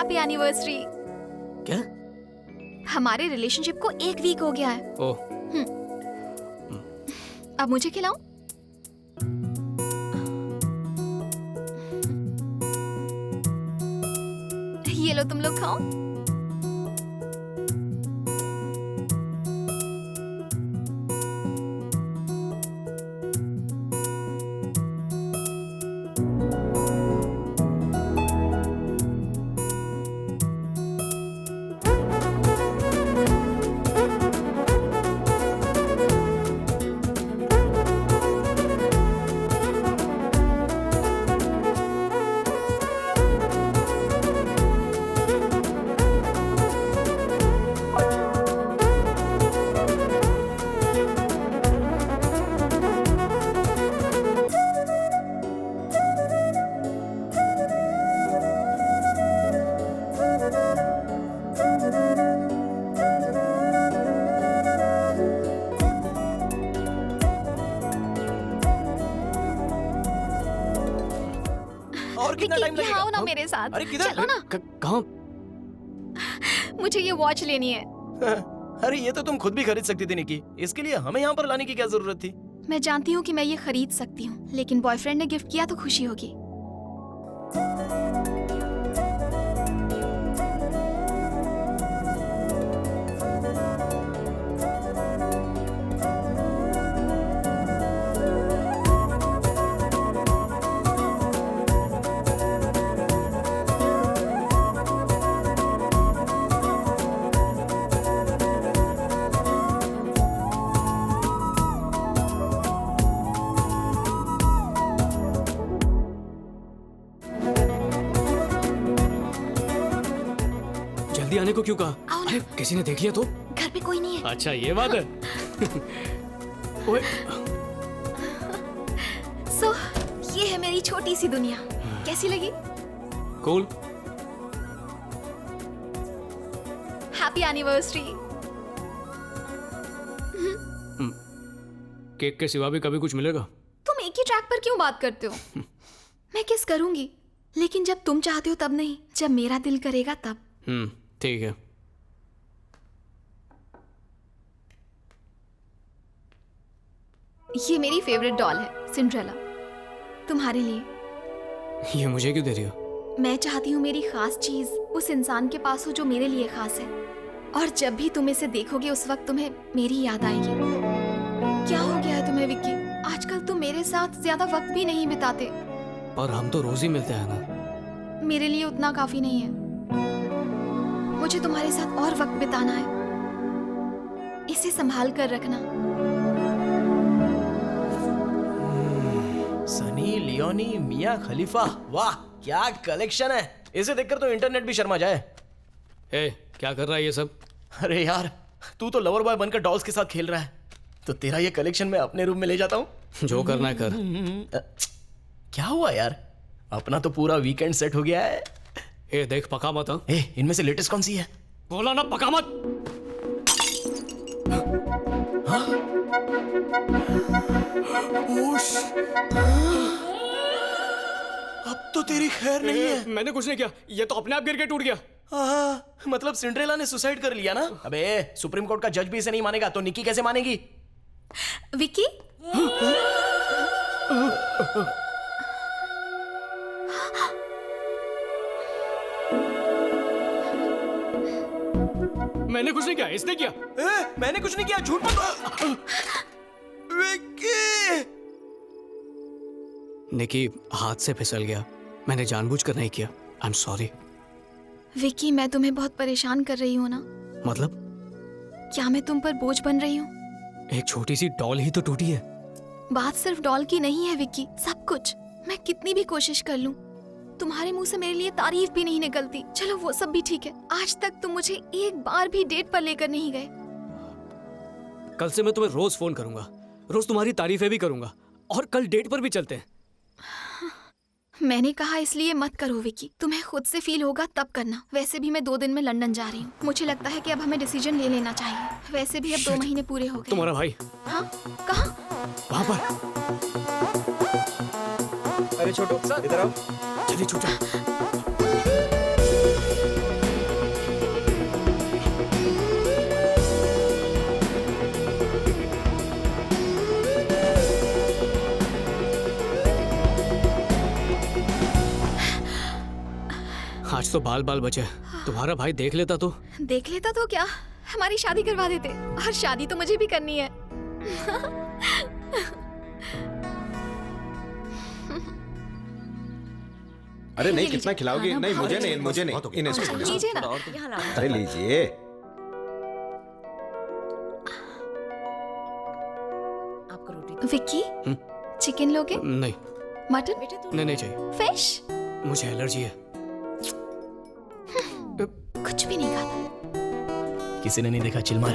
Happy anniversary. क्या? हमारे relationship को 1 वीक हो गया है। ओह। अब मुझे खिलाऊं? ये लो तुम लोग खाओ। और कितना टाइम विक्की, लगेगा? आओ ना हाँ? मेरे साथ। अरे किधर? चलो ना। कहाँ? मुझे ये वॉच लेनी है। अरे ये तो तुम खुद भी खरीद सकती थी निकी। इसके लिए हमें यहाँ पर लाने की क्या जरूरत थी? मैं जानती हूँ कि मैं ये खरीद सकती हूँ, लेकिन बॉयफ्रेंड ने गिफ्ट किया तो खुशी होगी। जल्दी आने को क्यों कहा? आओ ना। अरे किसी ने देख लिया तो? घर पे कोई नहीं है। अच्छा ये बात है। ओए, सो ये है मेरी छोटी सी दुनिया। कैसी लगी? कूल। Happy anniversary. केक के सिवा भी कभी कुछ मिलेगा? तुम एक ही ट्रैक पर क्यों बात करते हो? मैं किस करूंगी, लेकिन जब तुम चाहते हो तब नहीं, जब मेरा दिल करेगा तब। ठीक है। ये मेरी फेवरेट डॉल है, सिंड्रेला, तुम्हारे लिए। ये मुझे क्यों दे रही हो? मैं चाहती हूँ मेरी खास चीज उस इंसान के पास हो जो मेरे लिए खास है, और जब भी तुम इसे देखोगे उस वक्त तुम्हें मेरी याद आएगी। क्या हो गया है तुम्हें विक्की? आजकल तुम मेरे साथ ज्यादा वक्त भी नहीं बिताते। पर हम तो रोज ही मिलते हैं ना। मेरे लिए उतना काफी नहीं है। मुझे तुम्हारे साथ और वक्त बिताना है। इसे संभाल कर रखना। सनी लियोनी मिया खलीफा, वाह क्या कलेक्शन है। इसे देखकर तो इंटरनेट भी शर्मा जाए। ए, क्या कर रहा है ये सब? अरे यार तू तो लवर बॉय बनकर डॉल्स के साथ खेल रहा है, तो तेरा ये कलेक्शन मैं अपने रूम में ले जाता हूँ। जो करना है कर। क्या हुआ यार? अपना तो पूरा वीकेंड सेट हो गया है। ए देख पका मत। ए इनमें से लेटेस्ट कौन सी है? बोला ना पका मत। हाँ? ओश, अब तो तेरी खैर नहीं है। मैंने कुछ नहीं किया, ये तो अपने आप गिर के टूट गया। मतलब सिंड्रेला ने सुसाइड कर लिया ना? अबे सुप्रीम कोर्ट का जज भी इसे नहीं मानेगा तो निकी कैसे मानेगी? विक्की? मैंने कुछ नहीं किया, इसने किया। मैंने कुछ नहीं किया, झूठ मत। विक्की! निकी हाथ से फिसल गया, मैंने जानबूझकर नहीं किया। I am sorry. विक्की, मैं तुम्हें बहुत परेशान कर रही हूँ ना? मतलब? क्या मैं तुम पर बोझ बन रही हूँ? एक छोटी सी डॉल ही तो टूटी है। बात सिर्फ डॉल की नहीं है विक्की, सब कुछ। मैं कितनी भी कोशिश कर लूं, तुम्हारे मुंह से मेरे लिए तारीफ भी नहीं निकलती। चलो वो सब भी ठीक है, आज तक तुम मुझे एक बार भी डेट पर लेकर नहीं गए। कल से मैं तुम्हें रोज फोन करूंगा, रोज तुम्हारी तारीफें भी करूंगा, और कल डेट पर भी चलते हैं। मैंने कहा इसलिए मत करो विक्की, तुम्हें खुद से फील होगा तब करना। वैसे भी मैं 2 दिन में लंदन जा रही हूँ। मुझे लगता है कि अब हमें डिसीजन ले लेना चाहिए। वैसे भी अब 2 महीने पूरे हो गए। तुम्हारा भाई? हाँ, कहाँ? वहाँ पर। अरे छोटू इधर आओ। चलिए छूटा। आज तो बाल बाल बचे। तुम्हारा भाई देख लेता तो। देख लेता तो क्या, हमारी शादी करवा देते। और शादी तो मुझे भी करनी है। अरे नहीं, ये कितना लीजिए, खिलाओगी? खाना नहीं, बहुत मुझे अच्छा नहीं, है। मुझे नहीं, इन्हें अच्छा, इसको दे। लीजिए ना। अरे लीजिए। विक्की, चिकन लोगे? नहीं मटन? नहीं चाहिए, फिश? मुझे एलर्जी है। कुछ भी नहीं खाता। किसी ने नहीं देखा, चिल मार।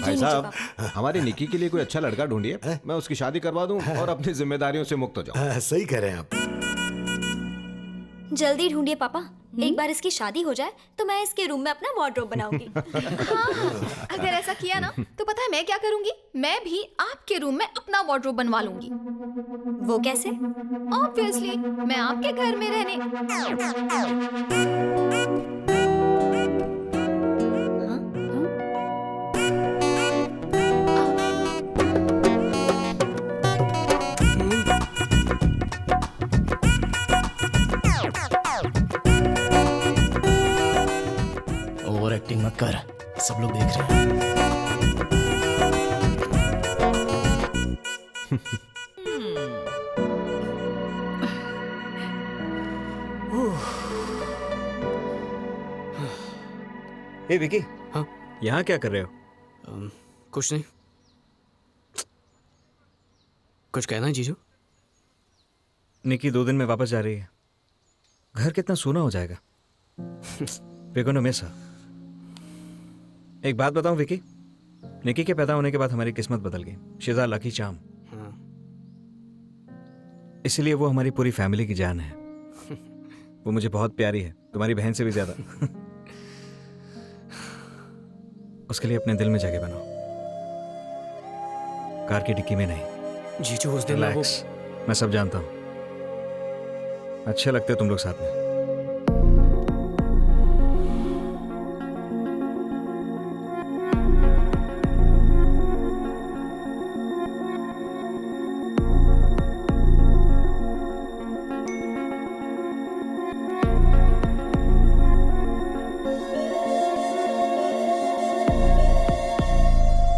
भाई साहब, हमारी निकी के लिए कोई अच्छा लड़का ढूंढिए, मैं उसकी शादी करवा दूं और अपनी जिम्मेदारियों से मुक्त हो जाऊं। सही कह रहे हैं आप। जल्दी ढूंढिए पापा। एक बार इसकी शादी हो जाए तो मैं इसके रूम में अपना वार्डरोब बनाऊंगी। हाँ, अगर ऐसा किया ना तो पता है मैं क्या करूंगी? मैं भी आपके रूम में अपना वार्डरोब बनवा लूंगी। वो कैसे? ऑब्वियसली, मैं आपके घर में रहने। ओवर एक्टिंग मत कर, सब लोग देख रहे हैं। ए विकी, हाँ? यहाँ क्या कर रहे हो? कुछ नहीं। कुछ कहना है जीजू? निकी 2 दिन में वापस जा रही है। घर कितना सूना हो जाएगा। We're gonna miss her। एक बात बताऊं विकी, निकी के पैदा होने के बाद हमारी किस्मत बदल गई। She is a lucky charm. इसलिए वो हमारी पूरी फैमिली की जान है। वो मुझे बहुत प्यारी है, तुम्हारी बहन से भी ज्यादा। उसके लिए अपने दिल में जगह बनाओ, कार की डिक्की में नहीं। जीजू उस दिन वो रिलैक्स, मैं सब जानता हूं। अच्छे लगते हो तुम लोग साथ में।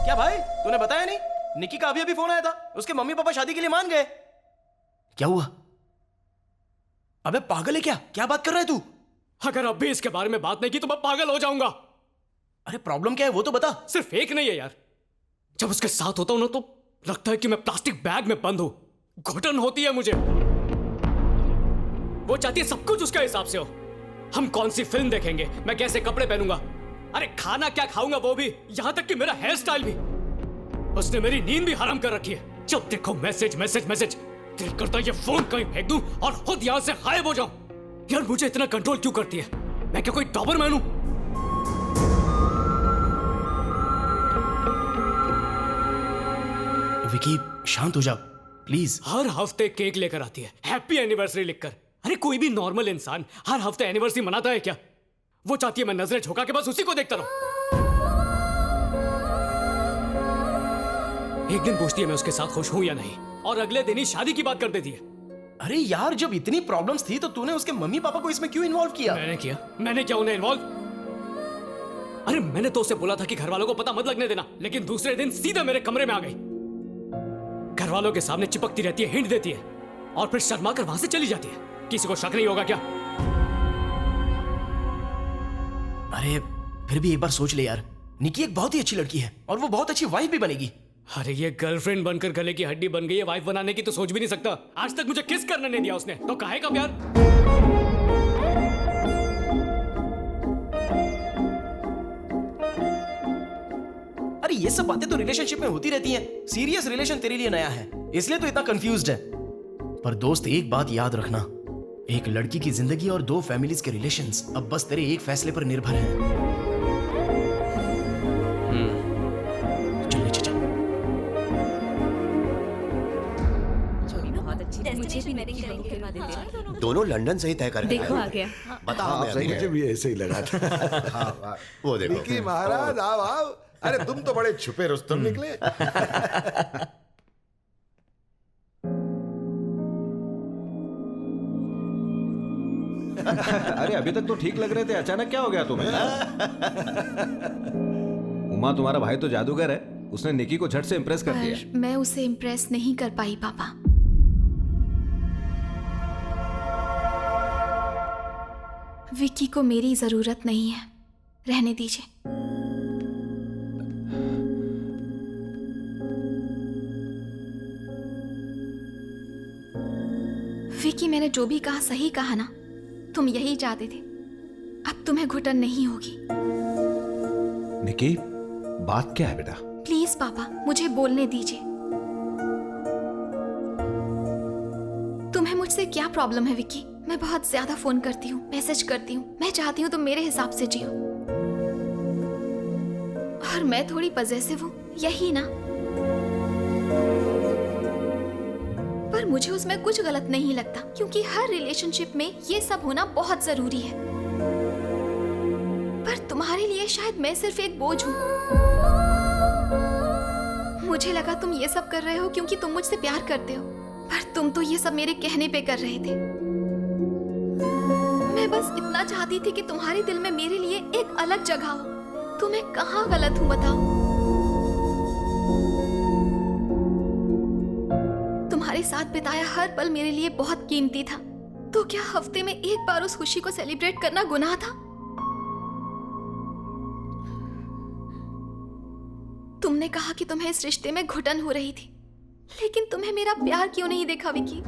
क्या भाई, तूने बताया नहीं? निकी का अभी फोन आया था, उसके मम्मी पापा शादी के लिए मान गए। क्या हुआ? अबे पागल है क्या? क्या बात कर रहा है तू? अगर अब भी इसके बारे में बात नहीं की तो मैं पागल हो जाऊंगा। अरे प्रॉब्लम क्या है वो तो बता। सिर्फ एक नहीं है यार, जब उसके साथ होता हूं ना तो लगता है कि मैं प्लास्टिक बैग में बंद हूं। घुटन होती है मुझे। वो चाहती है सब कुछ उसके हिसाब से हो। हम कौन सी फिल्म देखेंगे, मैं कैसे कपड़े पहनूंगा, अरे खाना क्या खाऊंगा वो भी, यहां तक कि मेरा हेयर स्टाइल भी। उसने मेरी नींद भी हराम कर रखी है। जब देखो मैसेज मैसेज मैसेज। दिल करता है ये फोन कहीं फेंक दूं और खुद यहां से गायब हो जाऊं। यार मुझे इतना कंट्रोल क्यों करती है? मैं क्या कोई डॉबरमैन हूं? विकी शांत हो जा प्लीज। हर हफ्ते केक लेकर आती है, हैप्पी एनिवर्सरी लिखकर। अरे कोई भी नॉर्मल इंसान हर हफ्ते एनिवर्सरी मनाता है क्या? वो चाहती है मैं नजरें झुका के बस उसी को देखता रहूं। एक दिन पूछती है मैं उसके साथ खुश हूं या नहीं, और अगले दिन ही शादी की बात कर देती है। अरे यार, जब इतनी प्रॉब्लम्स थी तो तूने उसके मम्मी पापा को इसमें क्यों इन्वॉल्व किया? मैंने क्या उन्हें इन्वॉल्व? अरे मैंने तो उसे बोला था कि घर वालों को पता मत लगने देना, लेकिन दूसरे दिन सीधा मेरे कमरे में आ गई। घर वालों के सामने चिपकती रहती है, हिंट देती है, और फिर शर्मा कर वहां से चली जाती है। किसी को शक नहीं होगा क्या? अरे फिर भी एक बार सोच ले यार, निकी एक बहुत ही अच्छी लड़की है और वो बहुत अच्छी वाइफ भी बनेगी। अरे ये गर्लफ्रेंड बनकर गले की हड्डी बन गई है, वाइफ बनाने की तो सोच भी नहीं सकता। आज तक मुझे किस करने नहीं दिया उसने, तो काहे का प्यार? अरे ये सब बातें तो रिलेशनशिप में होती रहती हैं। सीरियस रिलेशन तेरे लिए नया है, इसलिए तो इतना कंफ्यूज्ड है। पर दोस्त एक बात याद रखना, एक लड़की की जिंदगी और 2 फैमिलीज के रिलेशंस अब बस तेरे एक फैसले पर निर्भर हैं। मुझे भी वेडिंग करेंगे। दोनों लंदन से ही तय करेंगे। देखो आ गया। बताओ आप सही, मुझे भी ऐसे ही लगा था। हाँ, वो देखो विक्की महाराज आओ आओ। अरे तुम तो बड़े छुपे रुस्तम निकले। अरे अभी तक तो ठीक लग रहे थे, अचानक क्या हो गया तुम्हें? उमा तुम्हारा भाई तो जादूगर है, उसने निकी को झट से इम्प्रेस कर दिया। पर मैं उसे इम्प्रेस नहीं कर पाई पापा। विक्की को मेरी जरूरत नहीं है, रहने दीजिए। विक्की, मैंने जो भी कहा सही कहा ना? तुम यही चाहते थे। अब तुम्हें घुटन नहीं होगी। निकी, बात क्या है बेटा? प्लीज पापा, मुझे बोलने दीजिए। तुम्हें मुझसे क्या प्रॉब्लम है विक्की? मैं बहुत ज्यादा फोन करती हूँ, मैसेज करती हूँ। मैं चाहती हूँ तुम मेरे हिसाब से जियो। और मैं थोड़ी पजेसिव हूँ, यही ना? पर मुझे उसमें कुछ गलत नहीं लगता, क्योंकि हर रिलेशनशिप में ये सब होना बहुत जरूरी है। पर तुम्हारे लिए शायद मैं सिर्फ एक बोझ हूँ। मुझे लगा तुम ये सब कर रहे हो क्योंकि तुम मुझसे प्यार करते हो, पर तुम तो ये सब मेरे कहने पे कर रहे थे। मैं बस इतना चाहती थी कि तुम्हारे दिल में मेरे लिए एक अलग जगह हो। तो मैं कहाँ गलत हूँ बताओ? तुम्हारे साथ बिताया हर पल मेरे लिए बहुत कीमती था। तो क्या हफ्ते में एक बार उस खुशी को सेलिब्रेट करना गुनाह था? तुमने कहा कि तुम्हें इस रिश्ते में घुटन हो रही थी, लेकिन तुम्हें मेरा प्यार क्यों नहीं देखा विकी?